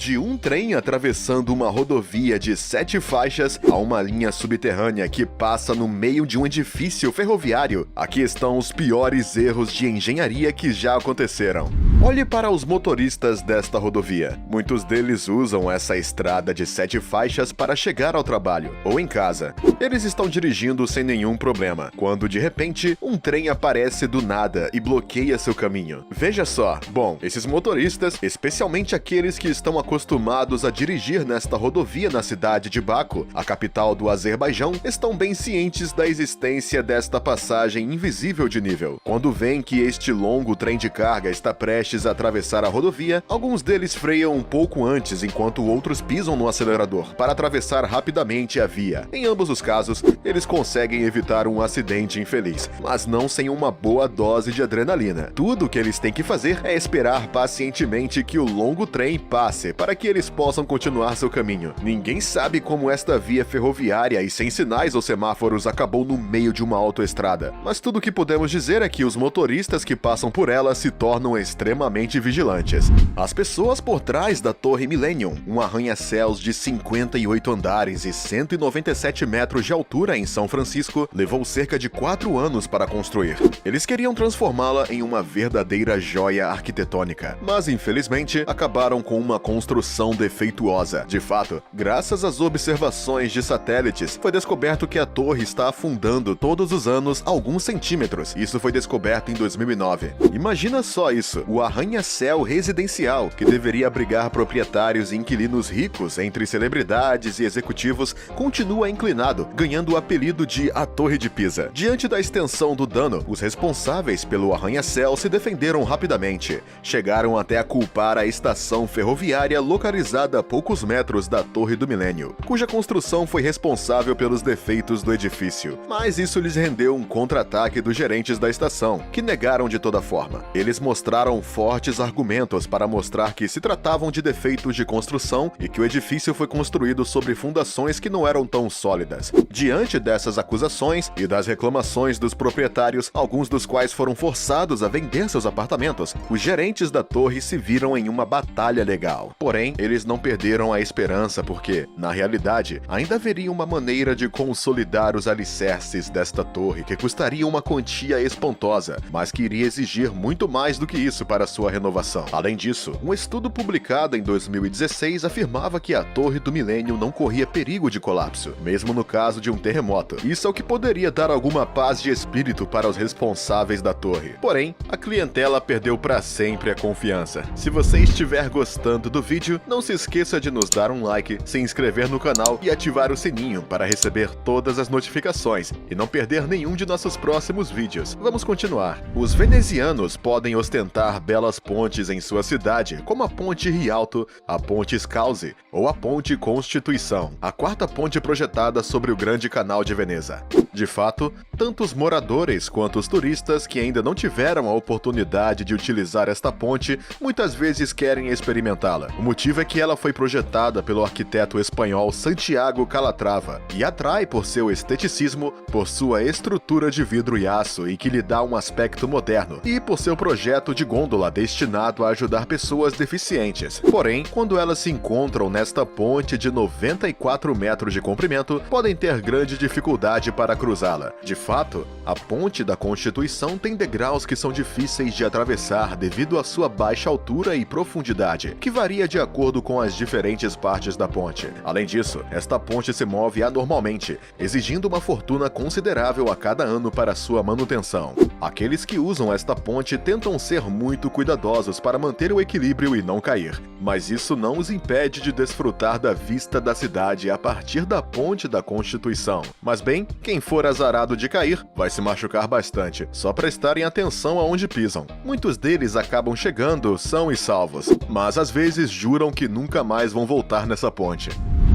De um trem atravessando uma rodovia de 7 faixas a uma linha subterrânea que passa no meio de um edifício ferroviário, aqui estão os piores erros de engenharia que já aconteceram. Olhe para os motoristas desta rodovia. Muitos deles usam essa estrada de 7 faixas para chegar ao trabalho ou em casa. Eles estão dirigindo sem nenhum problema, quando de repente um trem aparece do nada e bloqueia seu caminho. Veja só, bom, esses motoristas, especialmente aqueles que estão acostumados a dirigir nesta rodovia na cidade de Baku, a capital do Azerbaijão, estão bem cientes da existência desta passagem invisível de nível. Quando veem que este longo trem de carga está prestes a atravessar a rodovia, alguns deles freiam um pouco antes enquanto outros pisam no acelerador para atravessar rapidamente a via. Em ambos os casos, eles conseguem evitar um acidente infeliz, mas não sem uma boa dose de adrenalina. Tudo o que eles têm que fazer é esperar pacientemente que o longo trem passe para que eles possam continuar seu caminho. Ninguém sabe como esta via ferroviária e sem sinais ou semáforos acabou no meio de uma autoestrada, mas tudo o que podemos dizer é que os motoristas que passam por ela se tornam extremamente vigilantes. As pessoas por trás da Torre Millennium, um arranha-céus de 58 andares e 197 metros de altura em São Francisco, levou cerca de 4 anos para construir. Eles queriam transformá-la em uma verdadeira joia arquitetônica, mas infelizmente acabaram com uma construção defeituosa. De fato, graças às observações de satélites, foi descoberto que a torre está afundando todos os anos alguns centímetros. Isso foi descoberto em 2009. Imagina só isso, o arranha-céu residencial, que deveria abrigar proprietários e inquilinos ricos entre celebridades e executivos, continua inclinado, ganhando o apelido de a Torre de Pisa. Diante da extensão do dano, os responsáveis pelo arranha-céu se defenderam rapidamente. Chegaram até a culpar a estação ferroviária localizada a poucos metros da Torre do Milênio, cuja construção foi responsável pelos defeitos do edifício. Mas isso lhes rendeu um contra-ataque dos gerentes da estação, que negaram de toda forma. Eles mostraram fortes argumentos para mostrar que se tratavam de defeitos de construção e que o edifício foi construído sobre fundações que não eram tão sólidas. Diante dessas acusações e das reclamações dos proprietários, alguns dos quais foram forçados a vender seus apartamentos, os gerentes da torre se viram em uma batalha legal. Porém, eles não perderam a esperança porque, na realidade, ainda haveria uma maneira de consolidar os alicerces desta torre que custaria uma quantia espantosa, mas que iria exigir muito mais do que isso para sua renovação. Além disso, um estudo publicado em 2016 afirmava que a Torre do Milênio não corria perigo de colapso, mesmo no caso de um terremoto. Isso é o que poderia dar alguma paz de espírito para os responsáveis da torre. Porém, a clientela perdeu para sempre a confiança. Se você estiver gostando do vídeo, não se esqueça de nos dar um like, se inscrever no canal e ativar o sininho para receber todas as notificações e não perder nenhum de nossos próximos vídeos. Vamos continuar. Os venezianos podem ostentar belas pontes em sua cidade, como a Ponte Rialto, a Ponte Scalzi ou a Ponte Constituição, a quarta ponte projetada sobre o Grande Canal de Veneza. De fato, tanto os moradores quanto os turistas que ainda não tiveram a oportunidade de utilizar esta ponte muitas vezes querem experimentá-la. O motivo é que ela foi projetada pelo arquiteto espanhol Santiago Calatrava e atrai por seu esteticismo, por sua estrutura de vidro e aço e que lhe dá um aspecto moderno, e por seu projeto de gôndola destinado a ajudar pessoas deficientes. Porém, quando elas se encontram nesta ponte de 94 metros de comprimento, podem ter grande dificuldade para cruzá-la. De fato, a Ponte da Constituição tem degraus que são difíceis de atravessar devido à sua baixa altura e profundidade, que varia de acordo com as diferentes partes da ponte. Além disso, esta ponte se move anormalmente, exigindo uma fortuna considerável a cada ano para sua manutenção. Aqueles que usam esta ponte tentam ser muito cuidadosos para manter o equilíbrio e não cair, mas isso não os impede de desfrutar da vista da cidade a partir da Ponte da Constituição. Mas bem, quem for azarado de cair vai se machucar bastante, só prestarem atenção aonde pisam. Muitos deles acabam chegando são e salvos, mas às vezes juram que nunca mais vão voltar nessa ponte.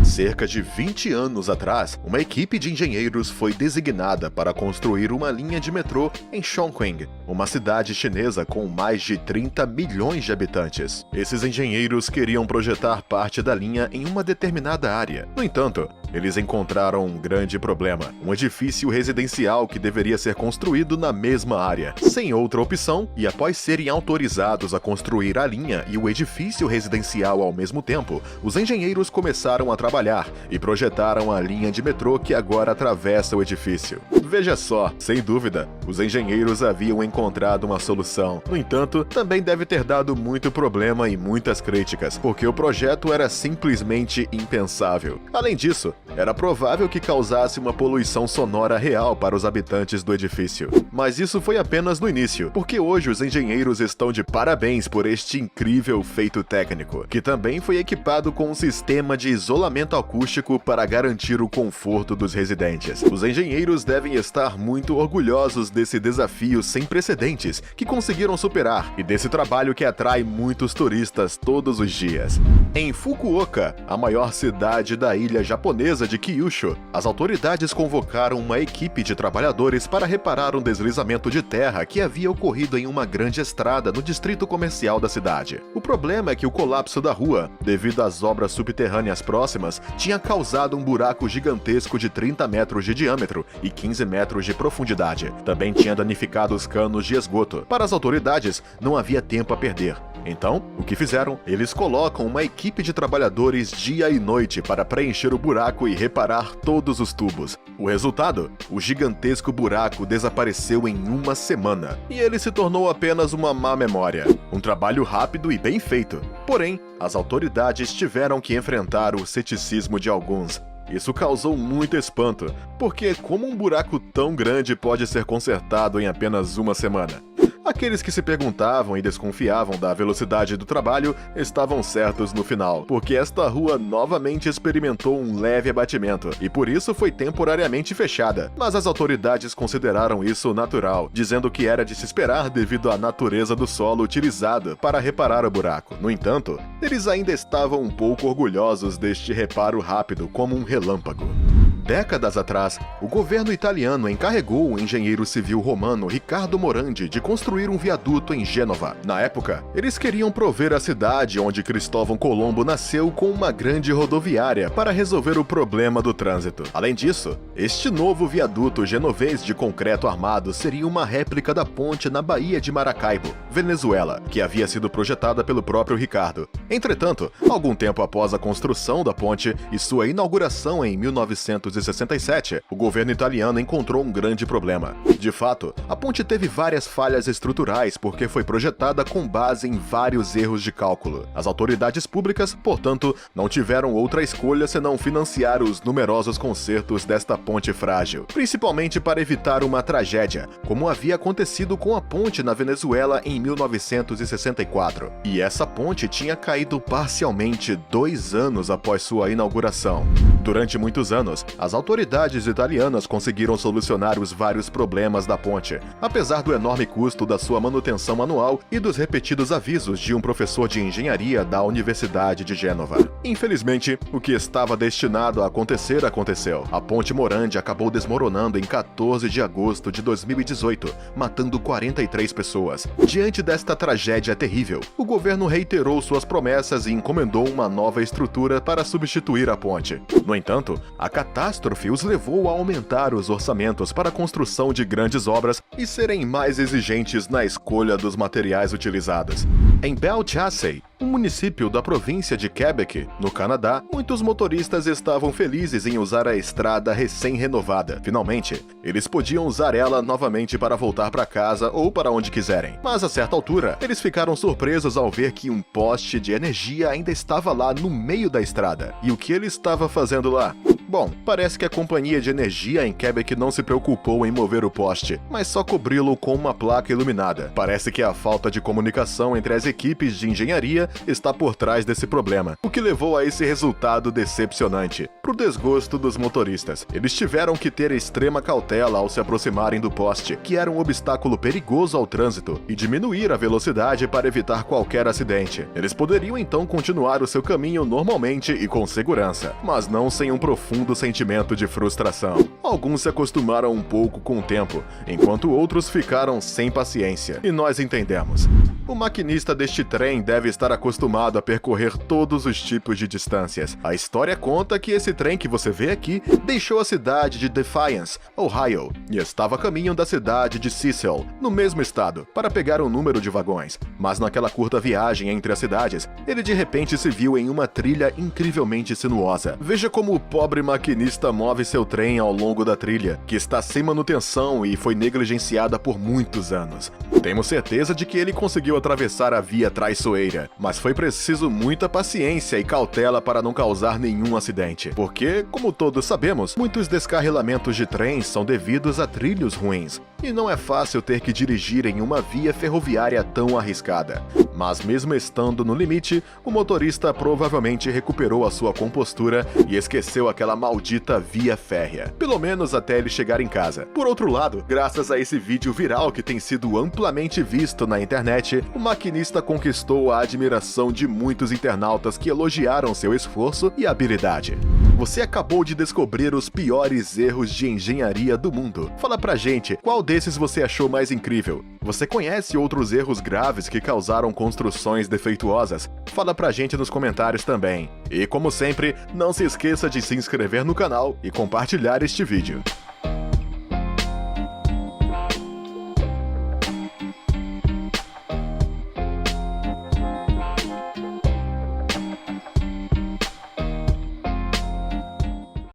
Cerca de 20 anos atrás, uma equipe de engenheiros foi designada para construir uma linha de metrô em Chongqing, uma cidade chinesa com mais de 30 milhões de habitantes. Esses engenheiros queriam projetar parte da linha em uma determinada área. No entanto, eles encontraram um grande problema: um edifício residencial que deveria ser construído na mesma área. Sem outra opção, e após serem autorizados a construir a linha e o edifício residencial ao mesmo tempo, os engenheiros começaram a trabalhar e projetaram a linha de metrô que agora atravessa o edifício. Veja só, sem dúvida, os engenheiros haviam encontrado uma solução. No entanto, também deve ter dado muito problema e muitas críticas, porque o projeto era simplesmente impensável. Além disso, era provável que causasse uma poluição sonora real para os habitantes do edifício. Mas isso foi apenas no início, porque hoje os engenheiros estão de parabéns por este incrível feito técnico, que também foi equipado com um sistema de isolamento acústico para garantir o conforto dos residentes. Os engenheiros devem estar muito orgulhosos desse desafio sem precedentes que conseguiram superar e desse trabalho que atrai muitos turistas todos os dias. Em Fukuoka, a maior cidade da ilha japonesa de Kyushu, as autoridades convocaram uma equipe de trabalhadores para reparar um deslizamento de terra que havia ocorrido em uma grande estrada no distrito comercial da cidade. O problema é que o colapso da rua, devido às obras subterrâneas próximas, tinha causado um buraco gigantesco de 30 metros de diâmetro e 15 metros de profundidade. Também tinha danificado os canos de esgoto. Para as autoridades, não havia tempo a perder. Então, o que fizeram? Eles colocam uma equipe de trabalhadores dia e noite para preencher o buraco e reparar todos os tubos. O resultado? O gigantesco buraco desapareceu em uma semana. E ele se tornou apenas uma má memória. Um trabalho rápido e bem feito. Porém, as autoridades tiveram que enfrentar o ceticismo de alguns. Isso causou muito espanto, porque como um buraco tão grande pode ser consertado em apenas uma semana? Aqueles que se perguntavam e desconfiavam da velocidade do trabalho estavam certos no final, porque esta rua novamente experimentou um leve abatimento e por isso foi temporariamente fechada. Mas as autoridades consideraram isso natural, dizendo que era de se esperar devido à natureza do solo utilizado para reparar o buraco. No entanto, eles ainda estavam um pouco orgulhosos deste reparo rápido como um relâmpago. Décadas atrás, o governo italiano encarregou o engenheiro civil romano Riccardo Morandi de construir um viaduto em Gênova. Na época, eles queriam prover a cidade onde Cristóvão Colombo nasceu com uma grande rodoviária para resolver o problema do trânsito. Além disso, este novo viaduto genovês de concreto armado seria uma réplica da ponte na Baía de Maracaibo, Venezuela, que havia sido projetada pelo próprio Ricardo. Entretanto, algum tempo após a construção da ponte e sua inauguração em 1967, o governo italiano encontrou um grande problema. De fato, a ponte teve várias falhas estruturais porque foi projetada com base em vários erros de cálculo. As autoridades públicas, portanto, não tiveram outra escolha senão financiar os numerosos consertos desta ponte frágil, principalmente para evitar uma tragédia, como havia acontecido com a ponte na Venezuela em 1964. E essa ponte tinha caído parcialmente 2 anos após sua inauguração. Durante muitos anos, as autoridades italianas conseguiram solucionar os vários problemas da ponte, apesar do enorme custo da sua manutenção anual e dos repetidos avisos de um professor de engenharia da Universidade de Gênova. Infelizmente, o que estava destinado a acontecer aconteceu. A ponte Morandi acabou desmoronando em 14 de agosto de 2018, matando 43 pessoas. Diante desta tragédia terrível, o governo reiterou suas promessas e encomendou uma nova estrutura para substituir a ponte. No entanto, a catástrofe os levou a aumentar os orçamentos para a construção de grandes obras e serem mais exigentes na escolha dos materiais utilizados. Em Belle-Chasse, um município da província de Quebec, no Canadá, muitos motoristas estavam felizes em usar a estrada recém-renovada. Finalmente, eles podiam usar ela novamente para voltar para casa ou para onde quiserem. Mas a certa altura, eles ficaram surpresos ao ver que um poste de energia ainda estava lá no meio da estrada. E o que ele estava fazendo lá? Bom, parece que a companhia de energia em Quebec não se preocupou em mover o poste, mas só cobri-lo com uma placa iluminada. Parece que a falta de comunicação entre as equipes de engenharia está por trás desse problema, o que levou a esse resultado decepcionante. Pro desgosto dos motoristas, eles tiveram que ter extrema cautela ao se aproximarem do poste, que era um obstáculo perigoso ao trânsito, e diminuir a velocidade para evitar qualquer acidente. Eles poderiam então continuar o seu caminho normalmente e com segurança, mas não sem um profundo sentimento de frustração. Alguns se acostumaram um pouco com o tempo, enquanto outros ficaram sem paciência. E nós entendemos. O maquinista deste trem deve estar acostumado a percorrer todos os tipos de distâncias. A história conta que esse trem que você vê aqui deixou a cidade de Defiance, Ohio, e estava a caminho da cidade de Cecil, no mesmo estado, para pegar um número de vagões. Mas naquela curta viagem entre as cidades, ele de repente se viu em uma trilha incrivelmente sinuosa. Veja como o pobre maquinista move seu trem ao longo da trilha, que está sem manutenção e foi negligenciada por muitos anos. Temos certeza de que ele conseguiu atravessar a via traiçoeira, mas foi preciso muita paciência e cautela para não causar nenhum acidente, porque, como todos sabemos, muitos descarrilamentos de trens são devidos a trilhos ruins, e não é fácil ter que dirigir em uma via ferroviária tão arriscada. Mas mesmo estando no limite, o motorista provavelmente recuperou a sua compostura e esqueceu aquela maldita via férrea, pelo menos até ele chegar em casa. Por outro lado, graças a esse vídeo viral que tem sido amplamente visto na internet, o maquinista conquistou a admiração de muitos internautas que elogiaram seu esforço e habilidade. Você acabou de descobrir os piores erros de engenharia do mundo. Fala pra gente, qual desses você achou mais incrível? Você conhece outros erros graves que causaram construções defeituosas? Fala pra gente nos comentários também. E como sempre, não se esqueça de se inscrever no canal e compartilhar este vídeo.